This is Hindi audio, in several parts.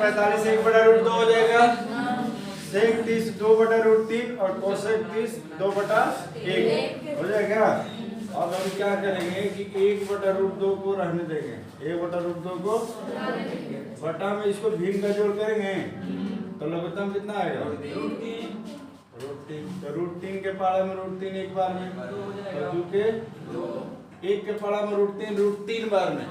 45 1/√2 हो जाएगा। सेक 30 2/√3 और कोसेक 30 2/1 हो जाएगा। अब हम क्या करेंगे कि 1/√2 को रहने देंगे, 1/√2 को बटा में इसको भीम का जोड़ करेंगे तो लघुत्तम कितना आएगा? √3। तो √3 के पारा में √3 एक बार में, और 2 के 1 के पारा में √3 बार में,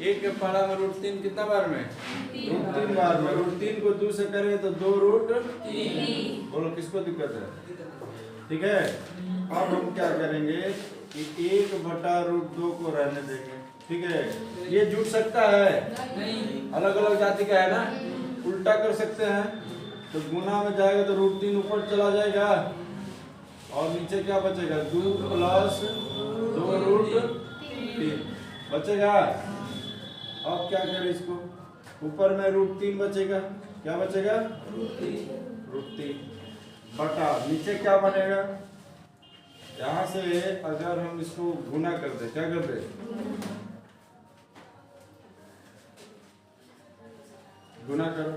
1 के पारा में √3 कितना बार में? √3 बार में। √3 को 2 से करें तो 2√3। बोलो किसको दिक्कत है? ठीक है। अब हम क्या करेंगे कि 1/√2 को रहने देंगे। ठीक है, ये जुड़ सकता है, अलग अलग जाति का है ना, उल्टा कर सकते हैं। तो गुना में जाएगा तो √3 ऊपर चला जाएगा और नीचे क्या बचेगा? 2 + 2√3 बचेगा। अब क्या करें इसको? ऊपर में √3 बचेगा, क्या बचेगा? √3 बटा नीचे क्या बनेगा? यहाँ से अगर हम इसको गुना कर दे, क्या कर दे? गुना करो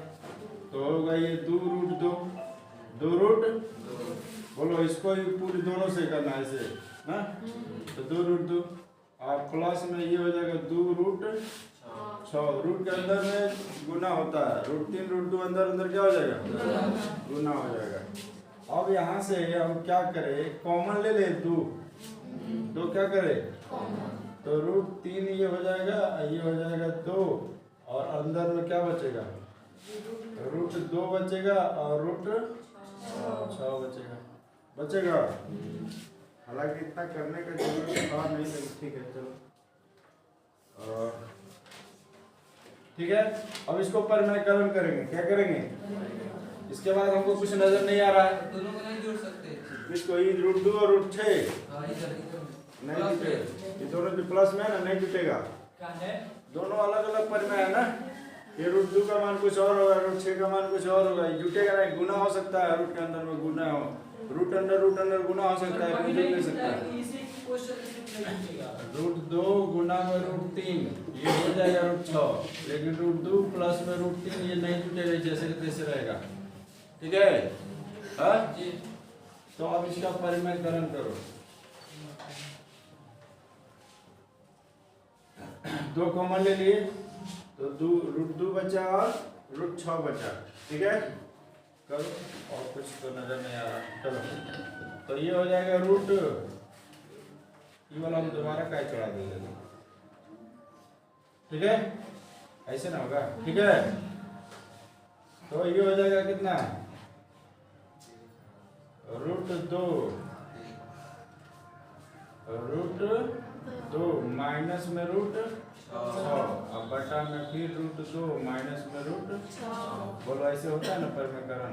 तो होगा ये 2√2 बोलो इसको ही पूरी दोनों से करना है ऐसे ना, तो 2√2 और प्लस में ये हो जाएगा 2√6। रूट के अंदर में गुना होता है, √3 √2 अंदर अंदर क्या हो जाएगा? गुना हो जाएगा। अब यहाँ से हम क्या करें? कॉमन ले ले 2 क्या करें? तो √3 ये हो जाएगा, ये हो जाएगा 2 और अंदर में क्या बचेगा? √2 बचेगा और √6 बचेगा। हालांकि इतना करने का जरूरत था नहीं, लेकिन ठीक है चलो। ठीक है, अब इसको परिमेयकरण करेंगे। क्या करेंगे? इसके बाद हमको कुछ नजर नहीं आ रहा है, दोनों को नहीं जोड़ सकते। इसको ये √2 और √6 नहीं जुटे, ये दोनों भी प्लस में है ना, नहीं जुटेगा। दोनों अलग अलग परिमेय है ना, ये √2 का मान कुछ और होगा, √6 का मान कुछ और होगा, ये जुटेगा नहीं। गुना हो सकता है, रूट के अंदर में गुना हो, रूट अंडर गुना हो सकता है, लेकिन जुट नहीं सकता है। √2 गुना में √3 ये हो जाएगा √6, लेकिन √2 प्लस में √3 ये नहीं जुटेगा, जैसे कि तैसे रहेगा। ठीक है हाँ जी। तो अब इसका परिमेयकरण करो। 2 कॉमन ले लिए तो √2 बचा और √6 बचा। ठीक है करो, और कुछ तो नजर नहीं आ रहा। चलो तो ये हो जाएगा रूट, ये वाला हम दोबारा क्या चढ़ा देंगे। ठीक है ऐसे ना होगा। ठीक है तो ये हो जाएगा कितना? √2 माइनस में √6 अब बटा में फिर √2 माइनस में √6। बोलो ऐसे होता है ना परिमेयकरण?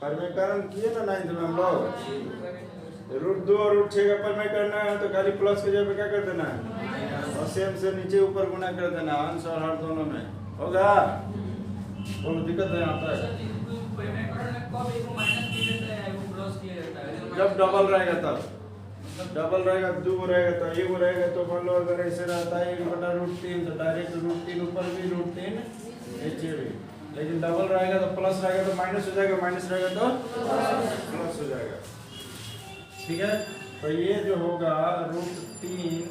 परिमेयकरण किए ना 9th में हम लोग। √2 और √6 का परिमेय करना है तो खाली प्लस के जगह पे क्या कर देना है, और सेम से नीचे ऊपर गुना कर देना, अंश और हर दोनों में होगा। बोलो दिक्कत नहीं आता है? जब डबल रहेगा तब, डबल रहेगा 2 रहेगा तो ये रहेगा, तो मान लो अगर ऐसे रहता है 1/√3 तो डायरेक्ट √3 ऊपर भी √3 नीचे भी, लेकिन डबल रहेगा तो प्लस रहेगा तो माइनस हो जाएगा, माइनस रहेगा तो प्लस हो जाएगा। ठीक है तो ये जो होगा √3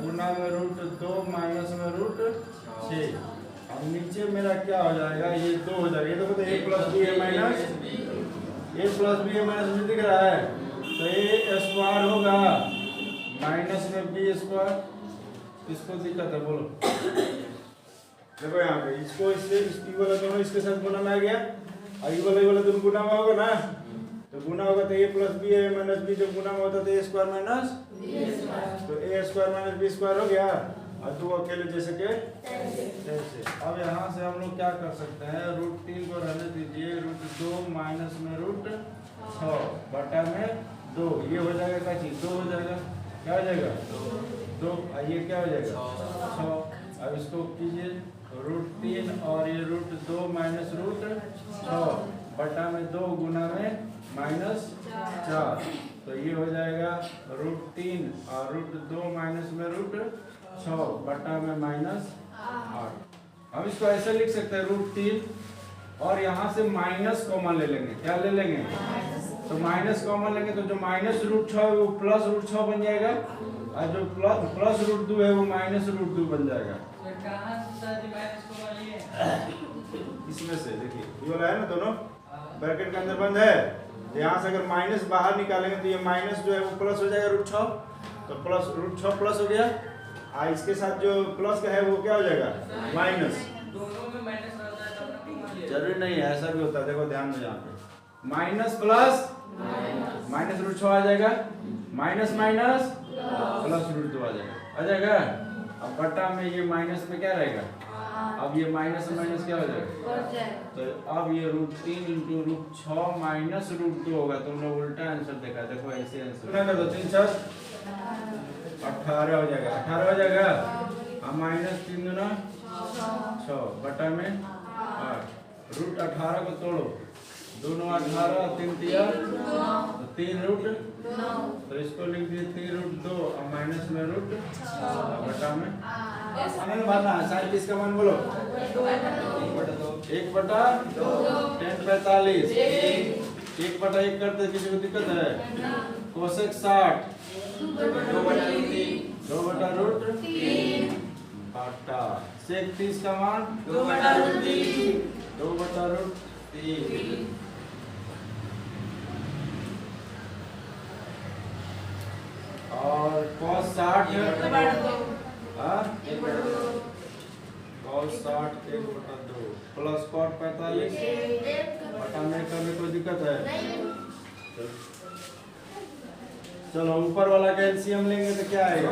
गुना में √2 माइनस में √6। अब नीचे मेरा क्या हो जाएगा? ये 2 हो जाएगा। ये तो a + b a minus a + b a minus में दिख रहा है, तो a स्क्वायर होगा माइनस में b²। किसको दिक्कत है बोलो? देखो यहाँ पे इसको इससे इसकी वाला दोनों इसके साथ गुना में आ गया, और ये वाला दोनों गुना में होगा ना, तो गुना होगा तो a + b a minus b जब गुना में होता है तो a² माइनस तो a² माइनस b² हो गया, और 2 अकेले जैसे के जैसे। अब यहाँ से हम लोग क्या कर सकते हैं? √3 को रहने दीजिए, √2 माइनस में √6 बटा में 2, ये हो जाएगा क्या चीज? 2 हो जाएगा, क्या हो जाएगा? 2 ये क्या हो जाएगा? 6। अब इसको कीजिए √3 और ये √2 माइनस √6 बटा में 2 गुना में -4 तो ये हो जाएगा √3 और √2 माइनस में √6 बटा में -8। हम इसको ऐसे लिख सकते हैं √3 और यहाँ से माइनस कॉमन ले लेंगे। क्या ले लेंगे? तो माइनस कॉमन लेंगे तो जो -√6 है वो +√6 बन जाएगा और जो +√2 है वो -√2 बन जाएगा। इसमें से देखिए ये वाला है ना, दोनों ब्रैकेट के अंदर बंद है, तो यहाँ से अगर माइनस बाहर निकालेंगे तो ये माइनस जो है वो प्लस हो जाएगा √6, तो प्लस √6 प्लस हो गया और इसके साथ जो प्लस का है वो क्या हो जाएगा? माइनस। दोनों में माइनस रहता है तब ना जरूरी नहीं है, ऐसा भी होता है, देखो ध्यान में यहाँ पे माइनस प्लस माइनस √6 आ जाएगा, माइनस माइनस प्लस √2 आ जाएगा। अब बटा में ये माइनस में क्या रहेगा? अब ये माइनस माइनस क्या हो जाएगा? तो अब ये √3 इंटू √6 माइनस √2 होगा। तुम लोग उल्टा आंसर देखा, देखो ऐसे आंसर ना कर दो। 3 7 18 हो जाएगा, 18 हो जाएगा। अब -3 दूना 6 बटा में 8। √18 को तोड़ो, दोनों 18 3 तिया तो 3√9, तो इसको लिख दिए 3√2 और माइनस में √6 बटा में आनंद भरना है। 37 का मान बोलो 1/2 10 45 1/1 करते किसी को दिक्कत है? कोसेक 60 2/√3 बटा सेक 30 का मान 2/√3 और cos 60 cos 60 1/2 प्लस cot 45 बटा में करने कोई दिक्कत है? चलो ऊपर वाला का एलसीएम लेंगे तो क्या आएगा?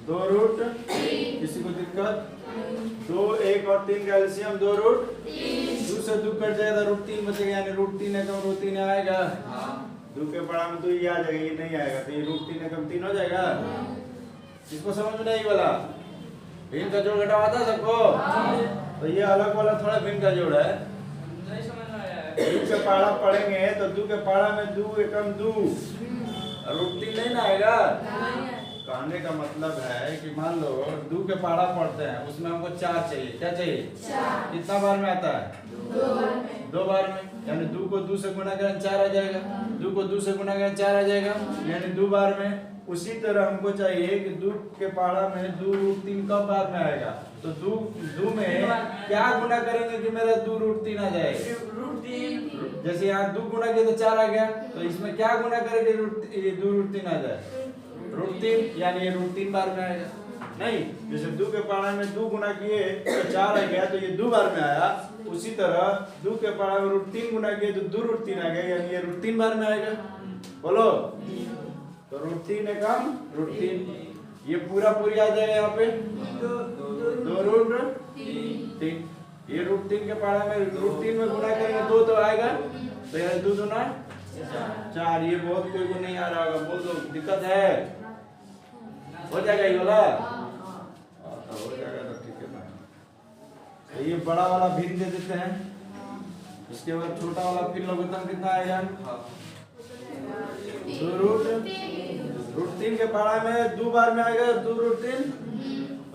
2√3 किसी को दिक्कत? 2 1 और 3 का एलसीएम 2√3 2 से 2 कट जाएगा, √3 बचेगा, यानी √3 है कम √3 आएगा। 2 के बड़ा में 2 ये आ जाएगा, ये नहीं आएगा, तो ये √3 है कम 3 हो जाएगा। इसको समझ में नहीं वाला भिन्न का जोड़ घटाव आता सबको? तो ये अलग वाला थोड़ा भिन्न का जोड़ है, नहीं समझ में आया। 2 के पहाड़ा पढ़ेंगे तो 2 के पहाड़ा में 2 एकम 2 √3 नहीं ना आएगा। कहने का मतलब है कि मान लो 2 के पहाड़ा पढ़ते हैं, उसमें हमको 4 चाहिए। क्या चाहिए? 4। कितना बार में आता है? 2 बार में, यानी 2 को 2 से गुना करें 4 आ जाएगा, 2 को 2 से गुना करें 4 आ जाएगा, यानी 2 बार में। उसी तरह हमको चाहिए कि 2 के पहाड़ा में 2√3 कब बार में आएगा? तो 2 में क्या गुना करेंगे कि मेरा 2√3 आ जाएगा? √3 जैसे यहाँ 2 गुना किया तो 4 आ गया, तो इसमें क्या गुना करेंगे 2√3 आ जाए? √3, यानी ये √3 बार में आएगा। नहीं, जैसे 2 के पहाड़ा में 2 गुना किए तो 4 आ गया, तो ये 2 बार में आया। उसी तरह 2 के पहाड़ा में √3 गुना किए तो 2√3 आ गया, यानी ये √3 बार में आएगा। बोलो, तो √3 एकम √3, ये पूरा पूरी आ जाएगा यहाँ पे 2√3। ये √3 के पहाड़ा में √3 में गुना करेंगे 2 तो आएगा, तो यानी 2 दूना 4। ये बहुत कोई को नहीं आ रहा होगा, बोल दो दिक्कत है? हो जाएगा ये वाला? तो हो जाएगा, तो ठीक है ना। तो ये बड़ा वाला भिन्न दे देते हैं, उसके बाद छोटा वाला फिर लघुत्तम कितना आएगा? 2√3 के पहाड़ा में 2 बार में आएगा 2√3।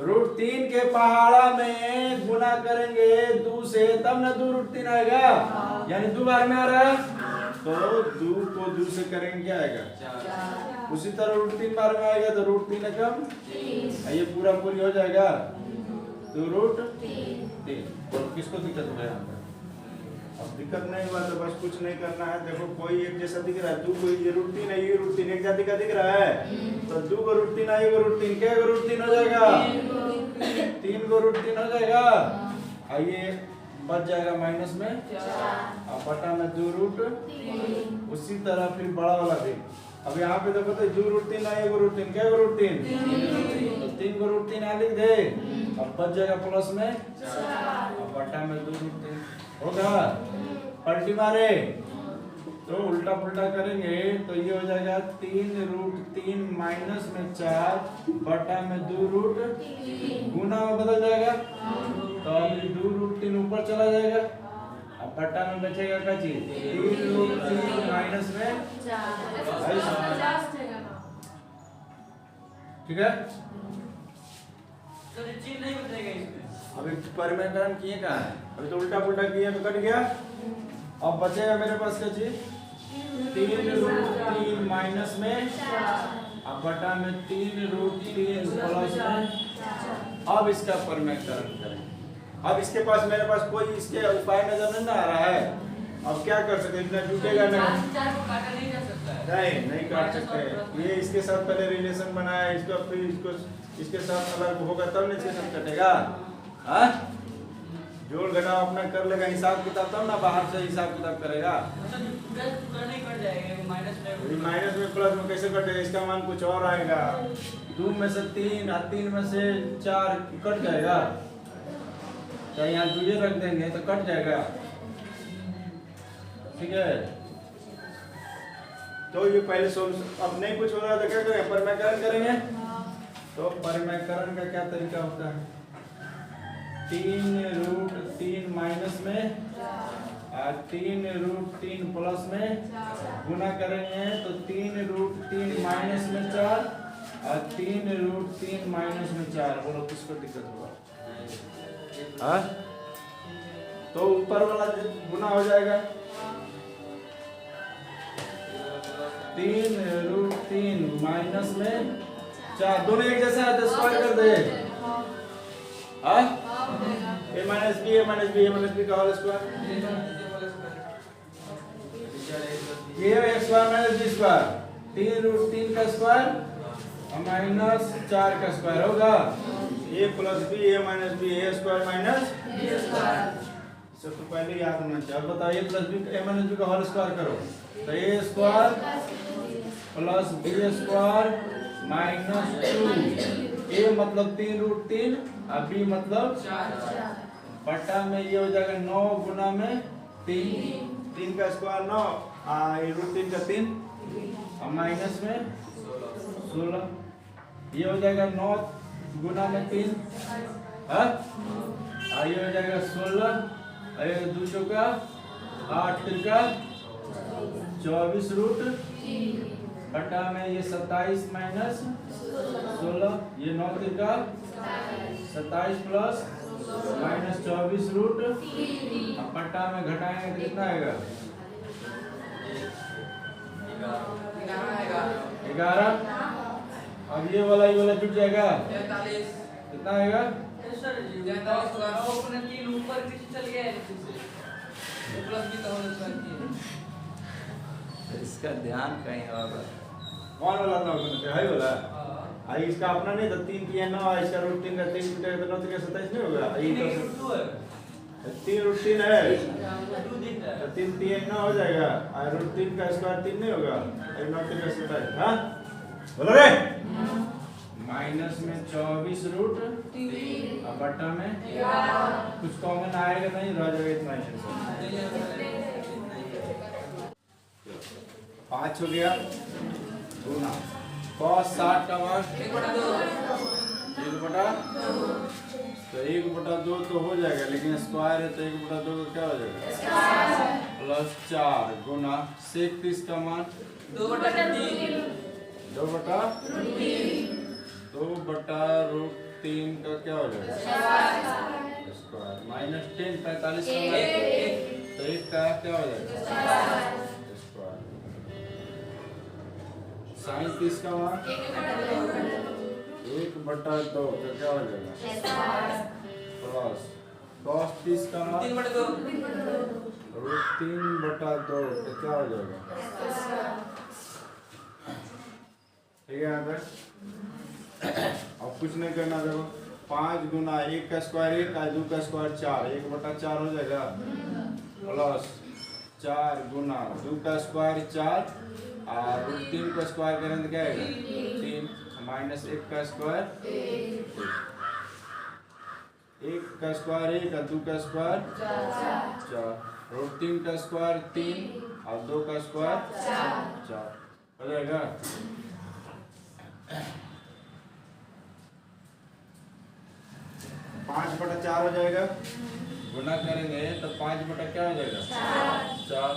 √3 के पहाड़ा में गुना करेंगे 2 से, तब ना 2√3 आएगा, यानी 2 बार में आ रहा है, तो 2 को 2 से करेंगे क्या आएगा? 4। उसी तरह √3 बार में आएगा तो √3 एकम 3, ये पूरा पूरी हो जाएगा 2√3। तो किसको दिक्कत हो यहाँ पे? अब दिक्कत नहीं हुआ तो बस कुछ नहीं करना है। देखो कोई एक जैसा दिख रहा है, 2 को ये √3 है, ये √3 एक जाति का दिख रहा है, तो 2 को √3 है, ये √3 क्या √3 हो जाएगा? 3 को √3 हो जाएगा, आइए बच जाएगा माइनस में 4 और बटा में 2√3। उसी तरह फिर बड़ा वाला भी, अब यहाँ पे देखो तो 2√3 है, ये √3 क्या √3, तो 3 को √3 यहाँ लिख दे और बच जाएगा प्लस में 4 और बटा में 2√3 होगा। पलटी मारे तो उल्टा पुल्टा करेंगे तो ये हो जाएगा 3√3 माइनस में 4 बटा में 2√3 गुना में बदल जाएगा, तो अभी 2√3 ऊपर चला जाएगा, अब पट्टा में बचेगा क्या चीज 3√3 माइनस में 4। ठीक है, तो ये चीज नहीं बचेगा इसमें। अभी परिमेयकरण किए कहाँ है, अभी तो उल्टा पुल्टा किए तो कट गया। अब बचेगा मेरे पास क्या चीज 3√3 माइनस में अब बटा में 3√3 प्लस में। अब इसका परिमेयकरण करें। अब इसके पास मेरे पास कोई इसके उपाय नजर नहीं आ रहा है। अब क्या कर सकते, इतना टूटेगा नहीं, चार को काटा नहीं जा सकता है। नहीं काट सकते। ये इसके साथ पहले रिलेशन बनाया, इसका फिर इसको इसके साथ अलग होगा तब नहीं इसके साथ कटेगा। हाँ, जोड़ घटाव अपना कर लेगा हिसाब किताब, तब ना बाहर से हिसाब किताब करेगा। नहीं कट जाएगा, माइनस में माइनस में प्लस में कैसे कटेगा, इसका मान कुछ और आएगा। 2 में से 3 और 3 में से 4 कट जाएगा। क्या यहाँ 2 रख देंगे तो कट जाएगा। ठीक है, तो ये पहले सोल्यूशन। अब नहीं कुछ हो रहा तो क्या करेंगे, परिमेयकरण करेंगे। तो परिमेयकरण का क्या तरीका होता है, 3√3 माइनस में और 3√3 प्लस में गुना करेंगे तो 3√3 माइनस में 4 और 3√3 माइनस में 4। बोलो किसको दिक्कत होगा। हाँ, तो ऊपर वाला गुना हो जाएगा 3√3 माइनस में 4, दोनों एक जैसा है तो स्क्वायर कर दे। हाँ, a माइनस बी का होल स्क्वायर, ये स्क्वायर माइनस बी स्क्वायर, 3√3 का स्क्वायर और माइनस 4 का स्क्वायर होगा a plus B, a minus B, a square minus b square. सबसे पहले याद होना चाहिए। बताओ a plus B, a minus B का होल स्क्वायर करो तो a square plus B square minus 2। a मतलब 3√3 और b मतलब 4। बटा में ये हो जाएगा 9 गुना में 3 का स्क्वायर 9 √3 का 3 और माइनस में 16। ये हो जाएगा 9 गुना में 3, हाँ, ये हो जाएगा 16। ये 2 चौका 8 तिरका 24√3 बटा में ये 27 माइनस 16, ये 9 तिरका 27 प्लस माइनस 24√3। अब बटा में घटाएंगे तो कितना आएगा 11। अब ये वाला जुट जाएगा 43। कितना आएगा सर 3 ऊपर नीचे चल गया है प्लस भी तो होना चाहिए। इसका ध्यान कहीं और है। कौन वाला था है वाला आई, इसका अपना नहीं था 3 किया 9, इसका √3 का 3 टूटेगा तो 9 3 का 27 नहीं होगा। ये तो 3√3 है तो 3 3 9 हो जाएगा और √3 का स्क्वायर 3 नहीं होगा, 9 3 का 27। हाँ बोलो रे, माइनस में 24√3 और बटा में कुछ कॉमन आएगा नहीं, रह जाएगा इतना ही। 5 हो गया गुना cos 60 का मान 1/2 तो 1/2 तो हो जाएगा, लेकिन स्क्वायर है तो 1/2 का क्या हो जाएगा प्लस 4 गुना sec 30 का मान 2/3 2/√3 का क्या हो जाएगा स्क्वायर माइनस 10 45 का मान तो 1 का क्या हो जाएगा स्क्वायर। sin 30 का मान 1/2 का क्या हो जाएगा प्लस cos 30 का मान 3/2 3/2 का क्या हो जाएगा। ठीक है, अब कुछ नहीं करना। देखो 5 गुना 1 का स्क्वायर 1 और 2 का स्क्वायर 4, 1/4 हो जाएगा प्लस 4 गुना 2 का स्क्वायर 4 और √3 का स्क्वायर करें तो क्या आएगा 3 माइनस 1 का स्क्वायर 1 का स्क्वायर 1 और 2 का स्क्वायर 4, √3 का स्क्वायर 3 और 2 का स्क्वायर 4 हो जाएगा। 5/4 हो जाएगा। गुना करेंगे तो 5 बटा क्या हो जाएगा? 4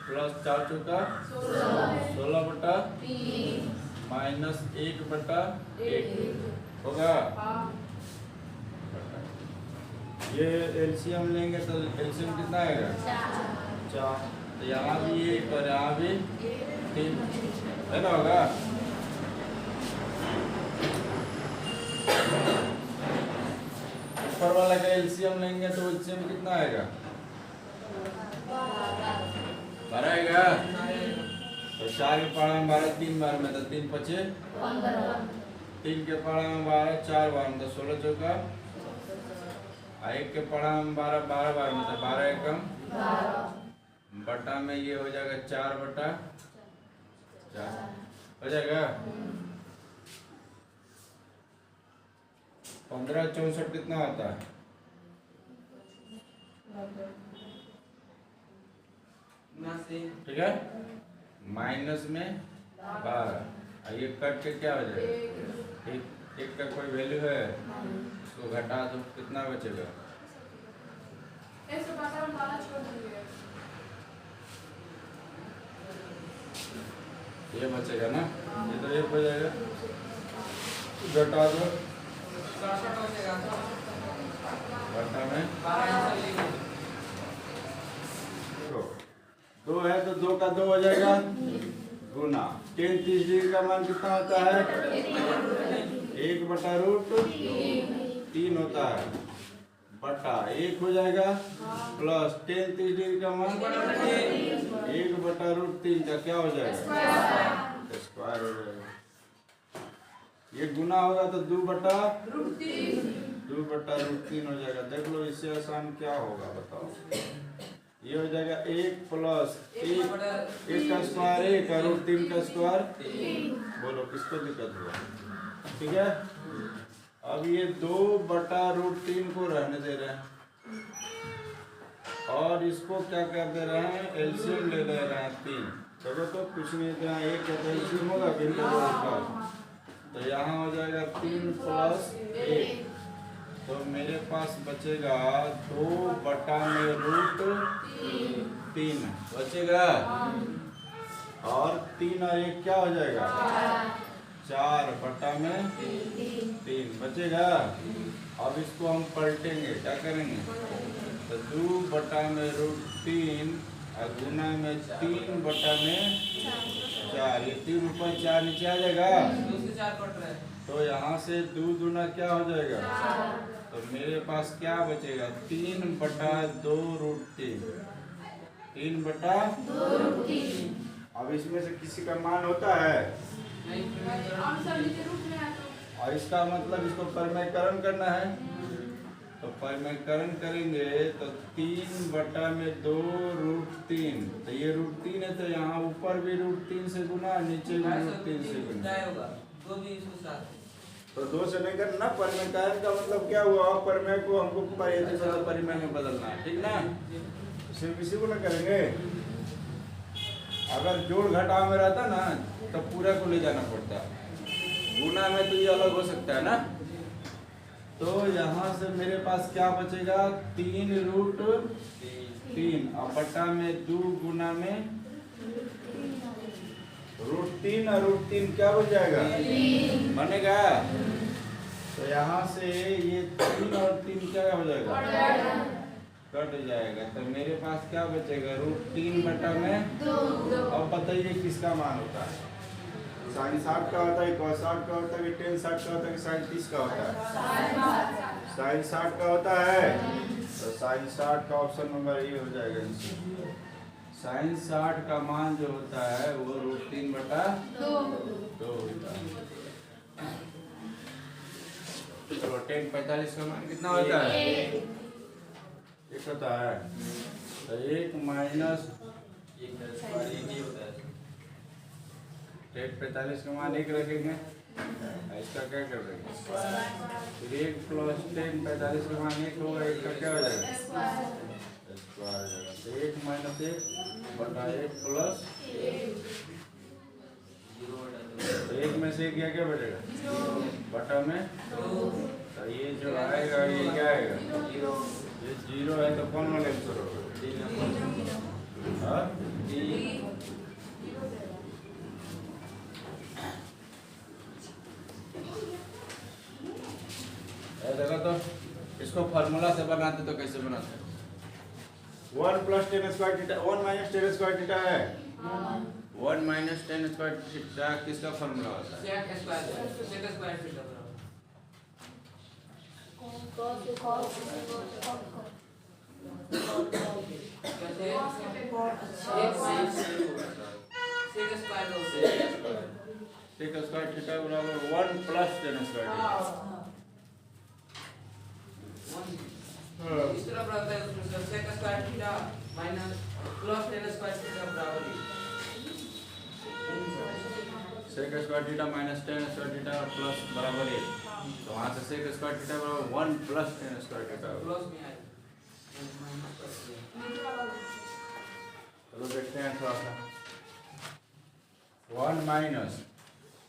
प्लस 4 चौका 16/3 माइनस 1/1 होगा। ये एलसीएम लेंगे तो एलसीएम कितना आएगा? 4। तो यहाँ भी 1 और यहाँ भी 3 है ना, होगा। ऊपर वाला का एलसीएम लेंगे तो एलसीएम कितना आएगा? 12 आएगा। तो 4 के पहाड़ा में 12 3 बार में तो 3 पचे 3 के पहाड़ा में 12 4 बार में तो 16 चौका 1 के पहाड़ा में 12 12 बार में तो 12 एकम बटा में ये हो जाएगा 4/4 हो जाएगा। 15 64 कितना होता है? ठीक है। माइनस में 12 ये कट के क्या हो जाएगा? एक का कोई वैल्यू है उसको घटा दो, कितना बचेगा? ये बचेगा ना, ये तो 1 हो जाएगा, घटा दो घटा में 2 है तो 2 का 2 हो जाएगा गुना। 10 30 डिग्री का मान कितना होता है? 1/√3 होता है बटा 1 हो जाएगा प्लस 10 30 डिग्री का मान 1/√3 का क्या हो जाएगा? स्क्वायर हो जाएगा। ये गुना होगा तो 2/√3 हो जाएगा। देख लो इससे आसान क्या होगा बताओ। ये हो जाएगा 1 प्लस 1 का स्क्वायर 1 और √3 का स्क्वायर। बोलो किसको दिक्कत हुआ? ठीक है। अब ये 2/√3 को रहने दे रहे हैं और इसको क्या कर दे रहे हैं? एलसीएम ले ले रहे हैं 3। देखो तो कुछ नहीं देना, 1 का तो एलसीएम होगा तो यहाँ हो जाएगा 3 + 1 तो मेरे पास बचेगा 2/√3 बचेगा और 3 और 1 क्या हो जाएगा? 4/3 बचेगा। अब इसको हम पलटेंगे, क्या करेंगे? तो 2/√3 और गुना में 3/4 ये 3 ऊपर 4 नीचे आ जाएगा तो यहाँ से 2 दूना क्या हो जाएगा? तो मेरे पास क्या बचेगा? 3/2√3 3/2√3। अब इसमें से किसी का मान होता है और इसका मतलब इसको परिमेयकरण करना है तो परिमेयकरण करेंगे तो 3/2√3 तो ये √3 है तो यहाँ ऊपर भी √3 से गुना नीचे भी √3 से गुना तो 2 से नहीं करना। परिमेयकरण का मतलब क्या हुआ? परिमेय को हमको परिमेय में बदलना है, ठीक ना? सिर्फ इसी को ना करेंगे। अगर जोड़ घटाव में रहता ना तो पूरा को ले जाना पड़ता, गुना में तो ये अलग हो सकता है ना। तो यहाँ से मेरे पास क्या बचेगा? 3√3 और बटा में 2 गुना में √3 और √3 क्या बन जाएगा? बनेगा। तो यहाँ से ये 3 और 3 क्या हो जाएगा? कट जाएगा। तो मेरे पास क्या बचेगा? √3 बटा में 2। अब बताइए किसका मान होता है? sin 60 का होता है, cos 60 का होता है, tan 60 का होता है, sin 30 का होता है? sin 60 का होता है तो sin 60 का ऑप्शन नंबर ए हो जाएगा। sin 60 का मान जो होता है वो √3/2 होता है। चलो tan 45 का मान कितना होता है? 1 होता है तो 1 माइनस 1 होता है। tan 45 का मान 1 रखेंगे, इसका क्या कर देंगे? 1 प्लस tan 45 का मान 1 होगा, 1 का क्या हो जाएगा? स्क्वायर हो जाएगा। तो 1 माइनस 1 बटा 1 प्लस 1 में से क्या क्या बचेगा? बटा में तो ये जो आएगा ये क्या आएगा? ये जीरो है तो कौन वाला आंसर होगा? हाँ? देखो तो इसको फार्मूला से बनाते तो कैसे बनाते हैं? 1 plus tan square theta 1 minus tan square theta है। 1 माइनस टेन स्क्वायर थीटा किसका फार्मूला होता है? सेक स्क्वायर थीटा बराबर सेक स्क्वायर थीटा बराबर 1 प्लस टेन स्क्वायर थीटा। इस तरह रहता है तो sec square theta minus plus tan square theta बराबर sec square theta minus tan square theta plus बराबर 1। तो वहाँ से सेक स्क्वायर थीटा बराबर 1 plus tan square theta. Plus में आए चलो देखते हैं थोड़ा सा। 1 माइनस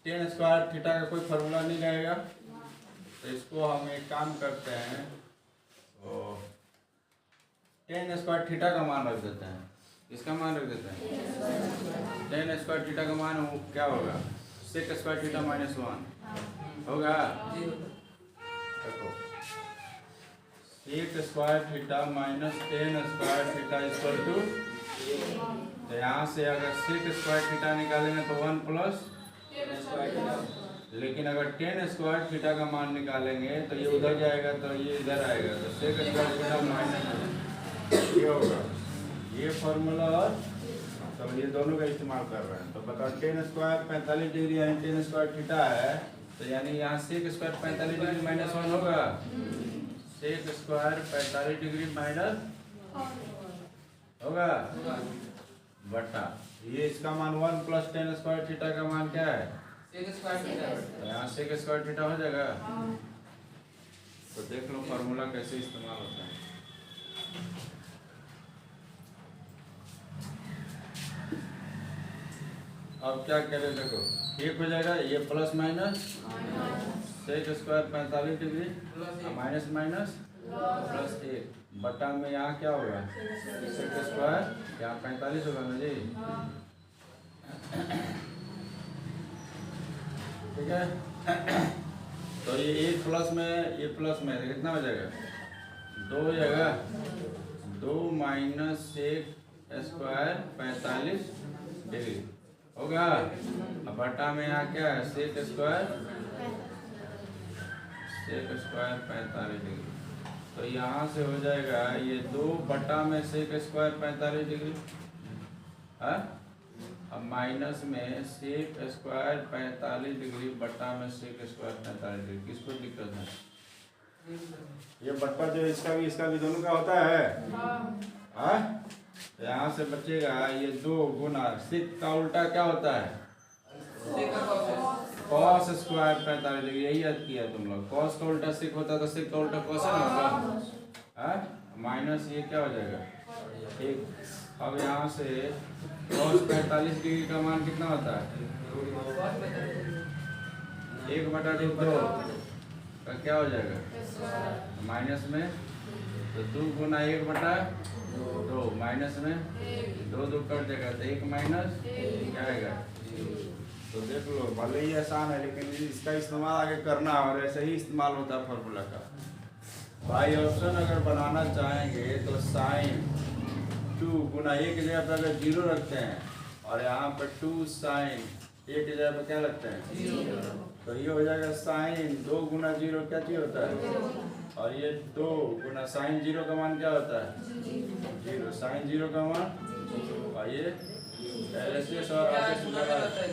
टेन स्क्वायर थीटा का कोई फार्मूला नहीं रहेगा, तो इसको हम एक काम करते हैं, तो टेन स्क्वायर थीटा का मान रख देते हैं। इसका मान रख देते हैं टेन स्क्वायर थीटा का मान वो क्या होगा? सेक स्क्वायर थीटा माइनस 1 होगा। देखो sec square theta minus tan square theta equal to, तो यहाँ से अगर सेक स्क्वायर थीटा निकालेंगे तो 1 प्लस, लेकिन अगर टेन स्क्वायर थीटा का मान निकालेंगे तो ये उधर जाएगा तो ये इधर आएगा, तो सेक स्क्वायर थीटा माइनस ये होगा। ये फॉर्मूला और तो ये दोनों का इस्तेमाल कर रहे हैं। तो बताओ टेन स्क्वायर 45 डिग्री यानी टेन स्क्वायर थीटा है, तो यानी यहाँ सेक स्क्वायर 45 डिग्री माइनस 1 होगा। सेक स्क्वायर 45 डिग्री माइनस होगा बटा ये इसका मान 1 प्लस टेन स्क्वायर थीटा का मान क्या है? Sec square theta. तो यहाँ सेक स्क्वायर थीटा हो जाएगा। तो देख लो फार्मूला कैसे इस्तेमाल होता है। अब क्या करें, देखो एक हो जाएगा ये plus minus sec square 45 degree minus minus plus 1 बटा में यहाँ क्या होगा? सेक स्क्वायर यहाँ 45 होगा ना जी, ठीक है। तो ये एक प्लस में कितना हो जाएगा? 2 हो जाएगा। 2 माइनस सेक स्क्वायर 45 डिग्री होगा। अब बटा में यहाँ क्या है? Sec square 45 degree. तो यहाँ से हो जाएगा ये 2 बटा में सेक स्क्वायर 45 डिग्री है। अब माइनस में सेक स्क्वायर 45 डिग्री बटा में सेक स्क्वायर 45 डिग्री। किसको दिक्कत है? ये बट्टा जो इसका भी दोनों का होता है। हाँ? तो यहाँ से बचेगा ये 2 गुना सेक का उल्टा क्या होता है? Cos square 45 degree. यही याद किया तुम लोग। कॉस का उल्टा सेक होता है तो सेक का उल्टा कॉस है ना। माइनस ये क्या हो जाएगा? 1। अब यहाँ से कॉस 45 डिग्री का मान कितना होता है? 1/2 का क्या हो जाएगा? माइनस में तो 2 गुना 1/2 माइनस में 2 कट जाएगा तो 1 माइनस क्या आएगा? तो देख लो भले ही आसान है लेकिन इसका इस्तेमाल आगे करना है और ऐसे ही इस्तेमाल होता है फॉर्मूला का। भाई ऑप्शन अगर बनाना चाहेंगे तो साइन 2 गुना 1 की जगह पर अगर 0 रखते हैं और यहाँ पर 2 साइन 1 की जगह पर क्या लगते हैं? 0। तो ये हो जाएगा साइन 2 गुना 0 क्या चीज होता है? और ये 2 गुना साइन 0 का मान क्या होता है? 0। साइन 0 का मान और ये LHS और RHS लगा रहता है।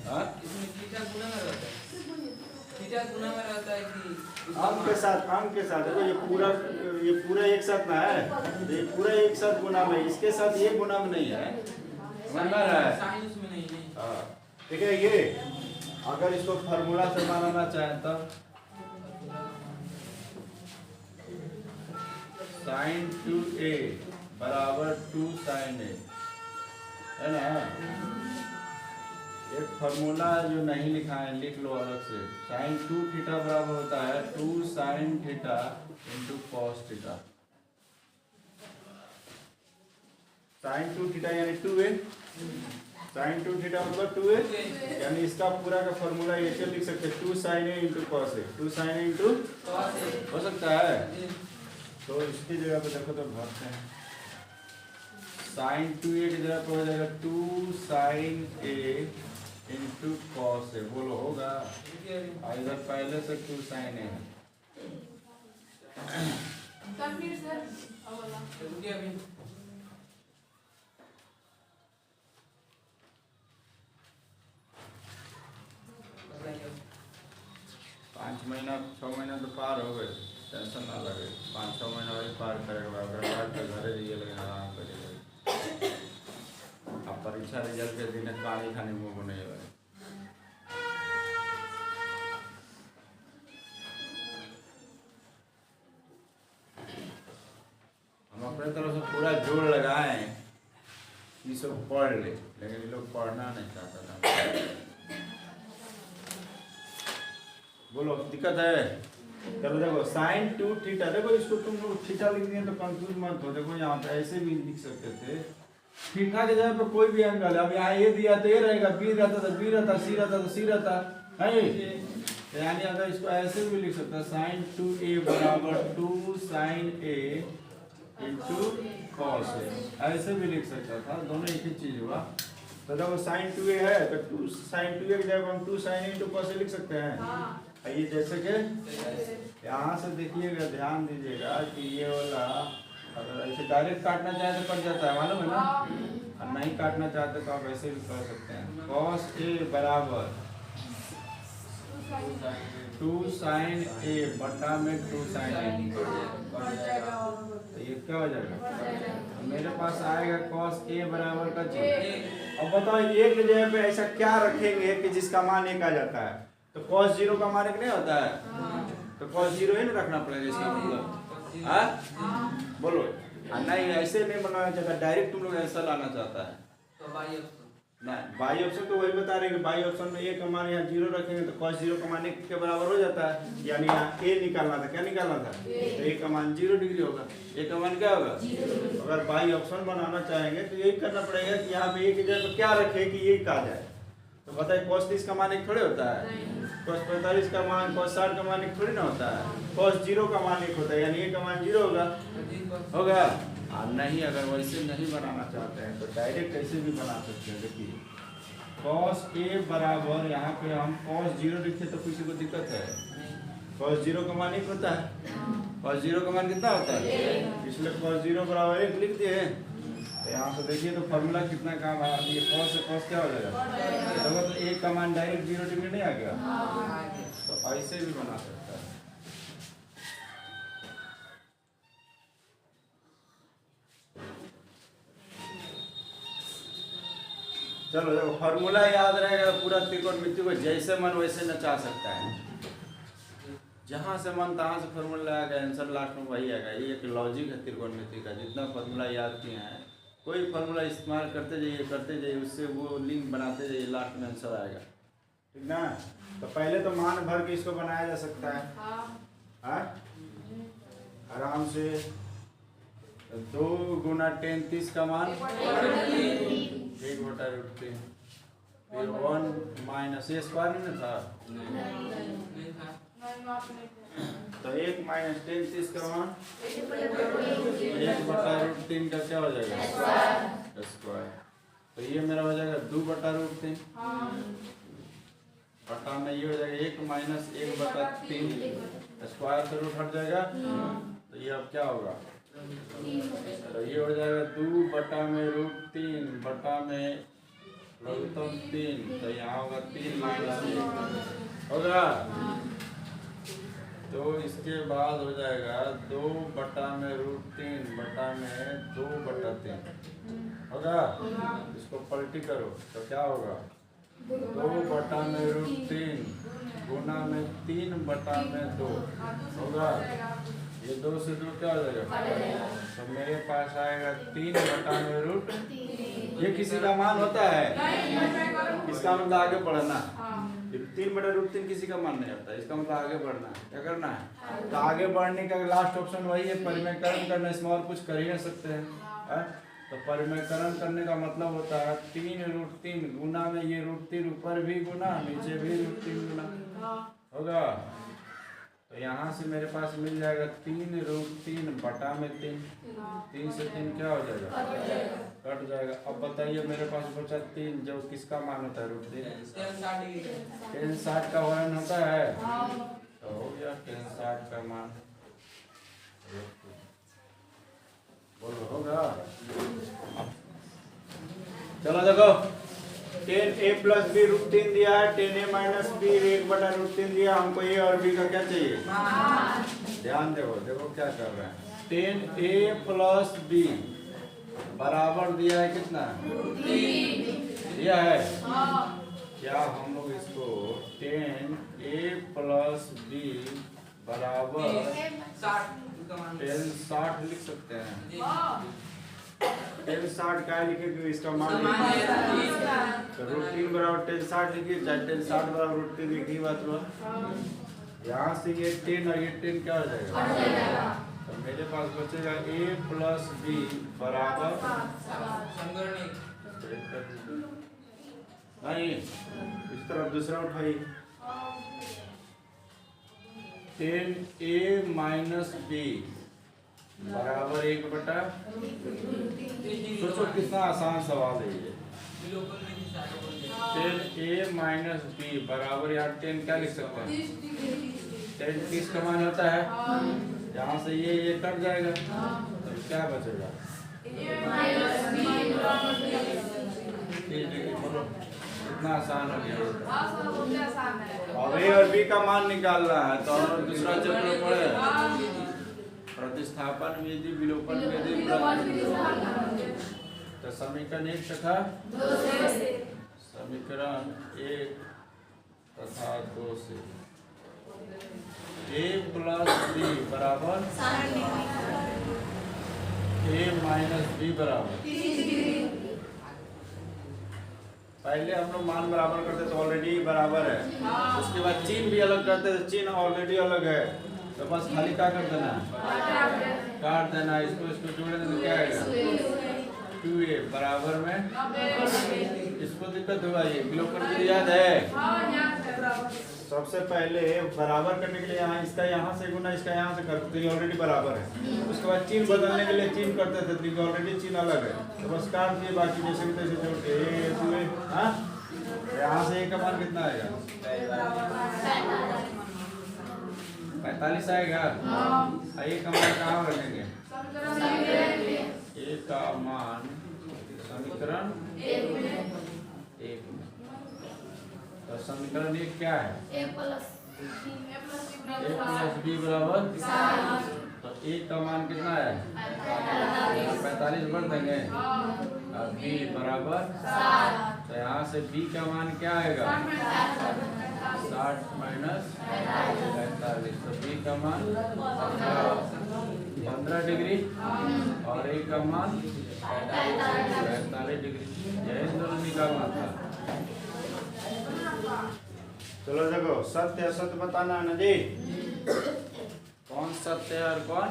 हाँ? इसमें थीटा गुना में रहता है। थीटा गुना में रहता है कि अंक के साथ देखो ये पूरा एक साथ ना है, तो ये पूरा एक साथ गुना में, इसके साथ ये गुना में नहीं है, समझ में आ रहा है? साइन उसमें नहीं है। हाँ ठीक है। ये अगर इसको फार्मूला से बनाना चाहें तब साइन 2a बराबर 2 साइन a है ना। एक फार्मूला जो नहीं लिखा है लिख लो अलग से। साइन 2 थीटा बराबर होता है 2 sine theta into cos theta. Sine 2 theta यानी 2a, साइन 2 थीटा मतलब 2a, यानी इसका पूरा का फार्मूला ऐसे लिख सकते हैं 2 sine a into cos a, 2 sine a into हो सकता है। तो इसकी जगह पे देखो तो भरते हैं, साइन 2a की जगह पे हो जाएगा 2 sine a into cos A. बोलो होगा? इधर पहले से 2 साइन ए है। पाँच महीना 6 महीना तो पार हो गए, टेंशन ना लगे। 5-6 महीना वही पार करेगा, अगर बाद में घरे जाइए लेकिन आराम करिएगा। अब परीक्षा रिजल्ट के दिन पानी खाने मुँह नहीं है। हम अपने तरफ से पूरा जोर लगाए ये सब पढ़ ले, लेकिन ये लोग पढ़ना नहीं चाहता था। बोलो दिक्कत है? चलो देखो साइन 2 थीटा, देखो इसको तुम लोग थीटा लिख दिए तो कंफ्यूज मत हो। देखो यहाँ पे ऐसे भी लिख सकते थे, थीटा के जगह पे कोई भी एंगल है। अब यहाँ ए दिया तो ए रहेगा, बी रहता तो बी रहता, सी रहता तो सी रहता है। यानी अगर इसको ऐसे भी लिख सकता है साइन 2a बराबर 2 sine a into cos A, ऐसे भी लिख सकता था। दोनों एक ही चीज हुआ। तो देखो साइन 2a है तो 2 साइन 2a की जगह हम 2 साइन इंटू कॉस ए लिख सकते हैं। ये जैसे कि यहाँ से देखिएगा, ध्यान दीजिएगा कि ये वाला अगर ऐसे डायरेक्ट काटना चाहे तो कट जाता है, मालूम है ना? और नहीं काटना चाहते तो आप ऐसे भी कर सकते हैं। कॉस ए बराबर 2 साइन ए बटा में 2 साइन ए, तो ये क्या हो जाएगा? मेरे पास आएगा कॉस ए बराबर का 0। अब बताओ एक जगह पे ऐसा क्या रखेंगे कि जिसका मान 1 आ जाता है? तो cos 0 का मान 1 नहीं होता है, तो cos 0 ही ना रखना पड़ेगा इसका मतलब। हाँ बोलो। नहीं ऐसे नहीं बनाना चाहता, डायरेक्ट तुम लोग ऐसा लाना चाहता है। तो बाई ऑप्शन नहीं, बाई ऑप्शन तो वही बता रहे हैं कि बाई ऑप्शन में a का मान यहाँ 0 रखेंगे तो cos 0 का मान 1 के बराबर हो जाता है। यानी यहाँ a निकालना था, क्या निकालना था? तो a का मान 0 डिग्री होगा। a का मान क्या होगा? अगर बाई ऑप्शन बनाना चाहेंगे तो यही करना पड़ेगा कि यहाँ पे a की जगह पे क्या रखे कि ये आ जाए। तो बताइए cos 30 का मान 1 थोड़े होता है, cos 45 का मान, cos 60 का मान 1 थोड़ी ना होता है। cos 0 का मान 1 होता है, यानी a का मान 0 होगा। नहीं, अगर वैसे नहीं बनाना चाहते हैं तो डायरेक्ट ऐसे भी बना सकते हैं। देखिए cos a बराबर, यहाँ पे हम cos 0 लिखे तो किसी को दिक्कत है? cos 0 का मान 1 होता है। cos 0 का मान कितना होता है? इसलिए cos 0 बराबर 1 लिख दिए। तो यहाँ से देखिए तो फॉर्मूला कितना काम आया। ये cos से cos क्या हो जाएगा? देखो तो 1 का मान डायरेक्ट 0 डिग्री नहीं आ गया? तो ऐसे भी बना सकता है। चलो देखो फॉर्मूला याद रहेगा, पूरा त्रिकोणमिति को जैसे मन वैसे नचा सकता है। जहाँ से मन तहाँ से फॉर्मूला आएगा, आंसर लास्ट में वही आएगा। ये एक लॉजिक है त्रिकोणमिति का। जितना फॉर्मूला याद किए हैं, कोई फॉर्मूला इस्तेमाल करते जाइए, उससे वो लिंक बनाते जाइए, लास्ट में आंसर आएगा। ठीक ना? तो पहले तो मान भर के इसको बनाया जा सकता है। हाँ आराम से। 2 गुना 10 30 का मान 1/√3। फिर 1 माइनस ए स्क्वायर में था, नहीं था। तो 1 माइनस 10 30 का मान 1/√3 का क्या हो जाएगा? स्क्वायर। तो ये मेरा हो जाएगा 2/√3 बटा में ये हो जाएगा 1 माइनस 1/3, स्क्वायर से रूट हट जाएगा। तो ये अब क्या होगा? तो ये हो जाएगा 2/√3 बटा में लघुत्तम 3। तो यहाँ होगा 3 माइनस 1 होगा। तो इसके बाद हो जाएगा 2/√3 बटा में 2/3 होगा। इसको पलटी करो तो क्या होगा? 2/√3 गुना में 3/2 होगा। ये 2 से 2 क्या हो जाएगा? तो मेरे पास आएगा 3/√3 ये किसी का मान होता है, इसका मतलब आगे बढ़ना। 3/√3 किसी का मान नहीं होता, इसका मतलब आगे बढ़ना है। क्या करना है? तो आगे बढ़ने का लास्ट ऑप्शन वही है, परिमेयकरण करना। इसमें और कुछ कर ही नहीं सकते हैं। तो परिमेयकरण करने का मतलब होता है 3√3 गुना में ये √3 ऊपर भी गुना नीचे भी √3 गुना होगा। तो यहाँ से मेरे पास मिल जाएगा 3√3 बटा में 3। 3 से 3 क्या हो जाएगा? कट जाएगा। अब बताइए मेरे पास बचा 3, जो किसका मान होता है? √3 tan 60 का वर्ग होता है। तो हो गया tan 60 का मान। बोलो होगा? चलो देखो, tan a + b √3 दिया है, tan a - b 1/√3 दिया। हमको a और b का क्या चाहिए? ध्यान देखो क्या कर रहे हैं। tan a + b बराबर दिया है कितना? दिया है। क्या हम लोग इसको tan a + b बराबर tan 60 लिख सकते हैं? tan 60 क्या लिखेंगे? इसका मान तो √3 बराबर tan 60 लिखिए, चाहे tan 60 बराबर √3 लिखिए। बात हुआ। यहाँ से ये 10 और ये 10 क्या हो जाएगा? तो मेरे पास बचेगा a + b बराबर नहीं, इस तरफ दूसरा उठाइए। tan a - b बराबर 1/। सोचो कितना आसान सवाल है ये। tan a - b बराबर, यार 10 क्या लिख सकते हैं? 10 30 का मान होता है। यहाँ से ये कट जाएगा, तो क्या बचेगा? बोलो, इतना आसान हो गया। अब a और b का मान निकालना है, तो हम लोग दूसरा चैप्टर पढ़े, प्रतिस्थापन विधि, विलोपन विधि। तो समीकरण 1 तथा समीकरण 1 तथा 2 से a + b बराबर a - b बराबर। पहले हम लोग मान बराबर करते तो ऑलरेडी बराबर है, उसके बाद चिन्ह भी अलग करते तो चिन्ह ऑलरेडी अलग है। तो बस खाली क्या कर देना है? काट देना। इसको जोड़े तो क्या आएगा? 2a बराबर में, इसको दिक्कत होगा। ये विलोपन विधि याद है? सबसे पहले बराबर करने के लिए यहाँ से गुना, इसका यहाँ से करते तो ऑलरेडी बराबर है। उसके बाद चिन्ह बदलने के लिए चिन्ह करते थे तो ऑलरेडी चिन्ह अलग है, तो बस काट दिए। बाकी जैसे भी तैसे जोड़ते यहाँ से a का मान कितना आएगा? 45 आएगा। a का मान कहाँ रखेंगे? a का मान समीकरण 1 में। तो समीकरण 1 क्या है? a + b बराबर। तो a का मान कितना है? 45 बढ़ देंगे और b बराबर। तो यहाँ से b का मान क्या आएगा? 60 - 45। तो b का मान 15 डिग्री और a का मान 45 डिग्री। यही दोनों निकालना था। चलो देखो, सत्य असत्य बताना है ना जी। कौन सत्य है और कौन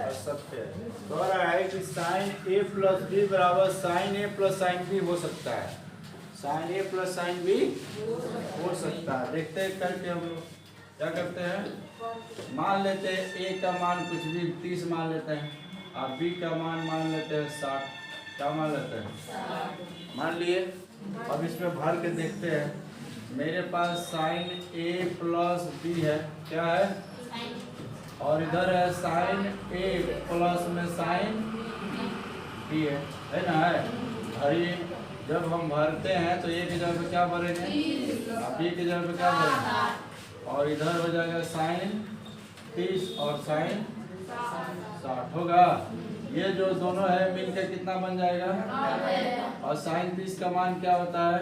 असत्य है? कह रहा है कि sin a + b बराबर sin a + sin b हो सकता है। sin a + sin b हो सकता है। देखते हैं करके हम लोग क्या करते हैं। मान लेते हैं a का मान कुछ भी 30 मान लेते हैं और b का मान लेते हैं 60। क्या मान लेते हैं? मान लिए। अब इसमें भर के देखते हैं। मेरे पास sin a + b है, क्या है? और इधर है sin a प्लस में sin b है ना? भरिए। जब हम भरते हैं तो a की जगह पे क्या भरेंगे? b की जगह पे क्या भरेंगे? और इधर हो जाएगा sin 30 और sin 60 होगा। ये जो दोनों है मिलकर कितना बन जाएगा? और sin 30 का मान क्या होता है?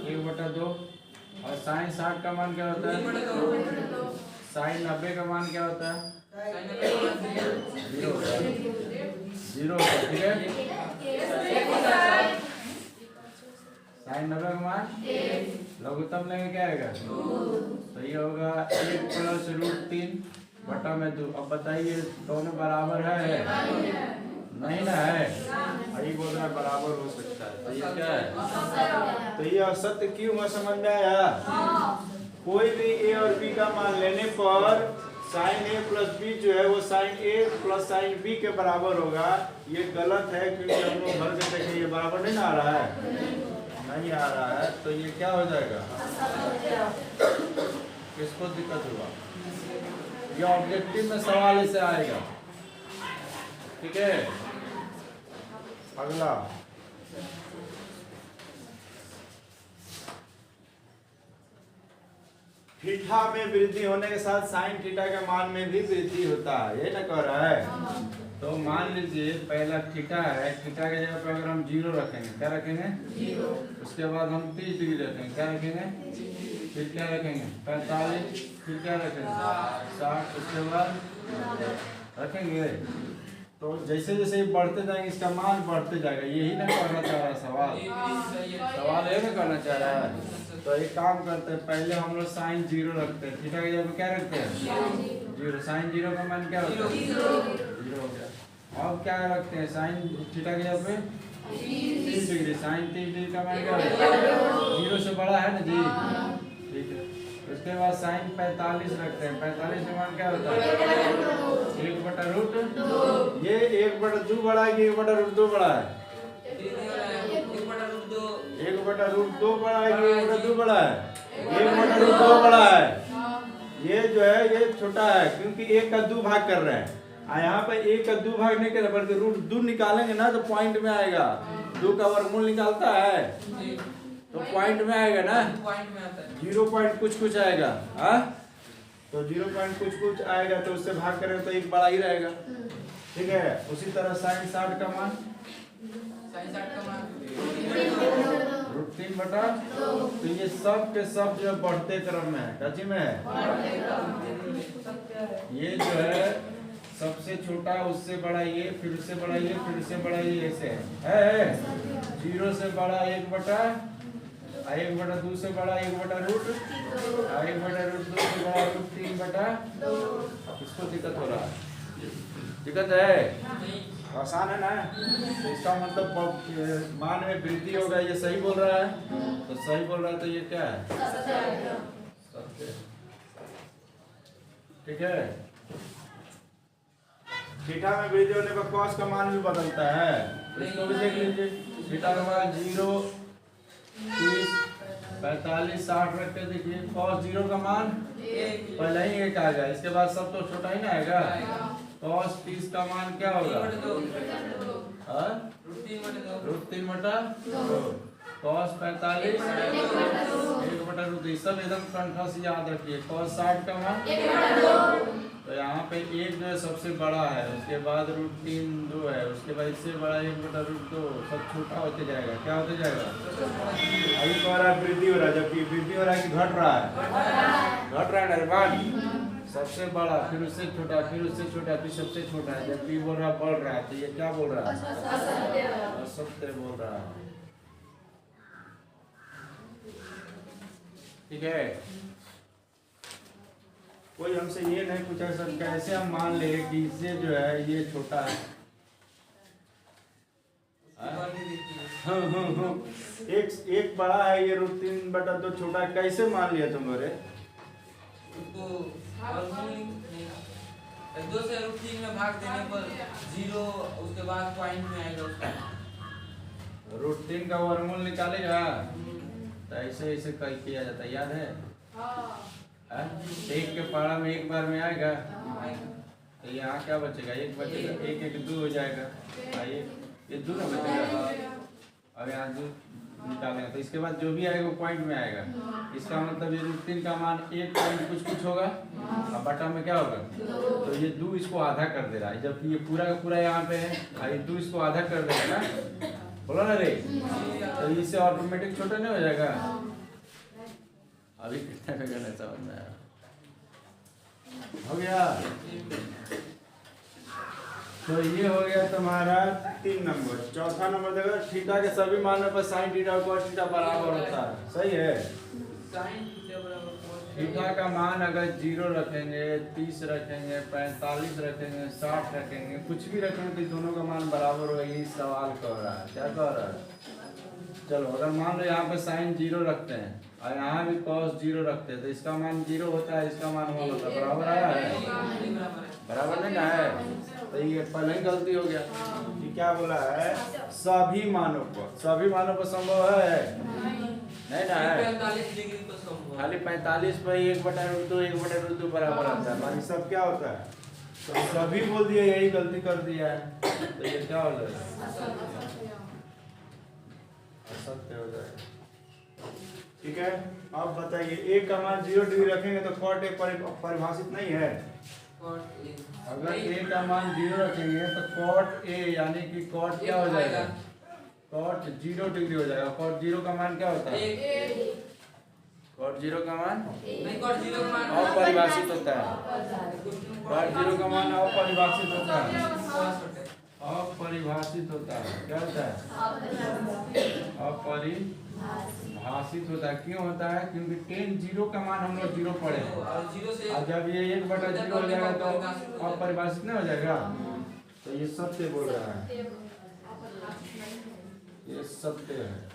1/2। और sin 60 का मान क्या होता है? sin 90 का मान क्या होता है? 0। 0 होगा, ठीक है। साइन 90 का मान लघुत्तम लेंगे क्या आएगा, तो ये होगा 1 प्लस √3 बटा में 2। अब बताइए दोनों बराबर है नहीं ना है, यही बोल रहा है बराबर हो सकता है, तो ये क्या है, तो ये असत्य क्यों में समझ में आया। कोई भी ए और बी का मान लेने पर साइन ए प्लस बी जो है वो साइन ए प्लस साइन बी के बराबर होगा, ये गलत है क्योंकि हम लोग भर के देखें ये बराबर नहीं ना आ रहा है, नहीं आ रहा है, तो ये क्या हो जाएगा, किसको दिक्कत होगा, ये ऑब्जेक्टिव में सवाल इसे आएगा, ठीक है। अगला थीटा में वृद्धि होने के साथ साइन थीटा के मान में भी वृद्धि होता है, ये ना कह रहा है। तो मान लीजिए पहला थीटा है, थीटा के जगह पे अगर हम 0 रखेंगे, क्या रखेंगे 0, उसके बाद हम 30 डिग्री रखेंगे, क्या रखेंगे, फिर क्या रखेंगे 45, फिर क्या रखेंगे 60, उसके बाद रखेंगे। तो जैसे जैसे बढ़ते जाएंगे इसका मान बढ़ते जाएगा, यही ना करना चाह रहा है सवाल, सवाल ये ना करना चाह रहा है। तो एक काम करते हैं, पहले हम लोग साइन 0 रखते हैं, थीटा की जगह पे क्या रखते हैं 0, साइन 0 का मान क्या होता है 0 हो गया। अब क्या रखते हैं, साइन थीटा की जगह पे 30 डिग्री, साइन 30 डिग्री का मान क्या होता है 0 से बड़ा है ना जी, ठीक है। उसके बाद साइन 45 रखते हैं, 45 का मान क्या होता है 1/√2, ये 1/2 बड़ा है कि 1/√2 बड़ा है, 1/√2 बड़ा है कि 1/2 बड़ा है, 1/2 बड़ा है। ये जो है ये छोटा है क्योंकि 1 का 2 भाग कर रहे हैं, यहाँ पे 1 का 2 भाग नहीं कर रहे बल्कि √2 निकालेंगे ना तो पॉइंट में आएगा, 2 का वर्गमूल निकालता है तो पॉइंट में आएगा ना, पॉइंट में आता है 0 पॉइंट कुछ आएगा, हाँ तो 0 पॉइंट कुछ आएगा तो उससे भाग करें तो एक बड़ा ही रहेगा, ठीक है। उसी तरह साइन 60 का मान √3/2, तो ये सब के सब जो है बढ़ते क्रम में है, कच्ची में है, ये जो है सबसे छोटा उससे बड़ा ये, फिर उससे बड़ा ये, फिर उससे बड़ा ये, ऐसे है 0 से बड़ा 1/2 से बड़ा 1/√2 से बड़ा √3/2। किसको दिक्कत हो रहा है, दिक्कत है, आसान है ना। तो इसका मतलब मान में वृद्धि होगा, ये सही बोल रहा है, तो सही बोल रहा है तो ये क्या है सत्य, ठीक है। थीटा में वृद्धि होने पर कॉस का मान भी बदलता है, इसको भी देख लीजिए। थीटा का मान 0, 30, 45, 60 रख के देखिए, कॉस 0 का मान पहले ही 1 आएगा, इसके बाद सब तो छोटा ही ना आएगा। कॉस 30 का मान क्या होगा √3/2, कॉस 45 1/√2, सब एकदम कंठा से याद रखिए। कॉस 60 का मान, तो यहाँ पे 1 जो है सबसे बड़ा है, उसके बाद √3 2 है, उसके बाद इससे बड़ा 1/√2, सब छोटा होते जाएगा, क्या होते जाएगा, अभी कह रहा है वृद्धि हो रहा है, जबकि वृद्धि हो रहा है कि घट रहा है, घट रहा है निर्माण, सबसे बड़ा फिर उससे छोटा फिर उससे छोटा फिर सबसे छोटा है, जबकि बोल रहा बढ़ रहा है, तो ये क्या बोल रहा है असत्य बोल रहा है, ठीक है। कोई हमसे ये नहीं पूछा सर कैसे हम मान ले कि इससे जो है ये छोटा है, एक बड़ा है ये √3/2 छोटा है, कैसे मान लिया तुम्हारे, उसको 2 से √3 में भाग देने पर 0, उसके बाद पॉइंट में आएगा उसका √3 का वर्गमूल निकालेगा, तो ऐसे ऐसे कल किया जाता है, याद है 1 के पारा में एक बार में आएगा, तो यहाँ क्या बचेगा 1 बचेगा, 1 1 2 हो जाएगा, ये 2 ना बचेगा, अब यहाँ 2 निकालेंगे तो इसके बाद जो भी आएगा वो पॉइंट में आएगा, इसका मतलब ये √3 का मान 1 पॉइंट कुछ होगा, अब बटा में क्या होगा, तो ये 2 इसको आधा कर दे रहा है, जबकि ये पूरा का पूरा यहाँ पे है, ये 2 इसको आधा कर देगा ना, बोला ना रे, तो इससे ऑटोमेटिक छोटा नहीं हो जाएगा। अभी कितना का करना समझ में आया, हो गया। तो ये हो गया तुम्हारा 3 नंबर। चौथा नंबर देखो, थीटा के सभी मानों पर साइन थीटा और cos थीटा बराबर होता है। सही है। साइन थीटा बराबर cos थीटा का मान अगर 0 रखेंगे, 30 रखेंगे, 45 रखेंगे, 60 रखेंगे, कुछ भी रखेंगे तो दोनों का मान बराबर होगा। यही सवाल कर रहा है। क्या कह रहा है? चलो अगर मान लो यहाँ पे साइन 0 रखते हैं और यहाँ भी cos 0 रखते हैं तो इसका मान 0 होता है, इसका मान 1 होता है। बराबर आया है? बराबर नहीं ना है? तो ये पहले ही गलती हो गया। ये क्या बोला है? सभी मानों पर संभव है? नहीं ना है? 45 डिग्री पर संभव। खाली 45 पर 1/√2 बराबर आता है। बाकी सब क्या होता है? तो सभी बोल दिया, यही गलती कर दिया है। तो ये क्या हो जाएगा? असत्य हो जाएगा। ठीक है। अब बताइए, a का मान 0 डिग्री रखेंगे तो cot a परिभाषित नहीं है। अगर a का मान 0 रखेंगे तो cot a यानी कि cot क्या हो जाएगा? cot 0 डिग्री हो जाएगा। cot 0 का मान क्या होता है? cot 0 का मान नहीं, cot 0 का मान अपरिभाषित होता है। cot 0 का मान अपरिभाषित होता है। अपरिभाषित होता है। क्या होता है? अपरिभाषित होता है। क्यों होता है? क्योंकि tan 0 का मान हम लोग 0 पढ़े हैं। और 0 से और जब ये 1/0 हो जाएगा तो अपरिभाषित नहीं हो जाएगा। तो ये सत्य बोल रहा है, ये सत्य है।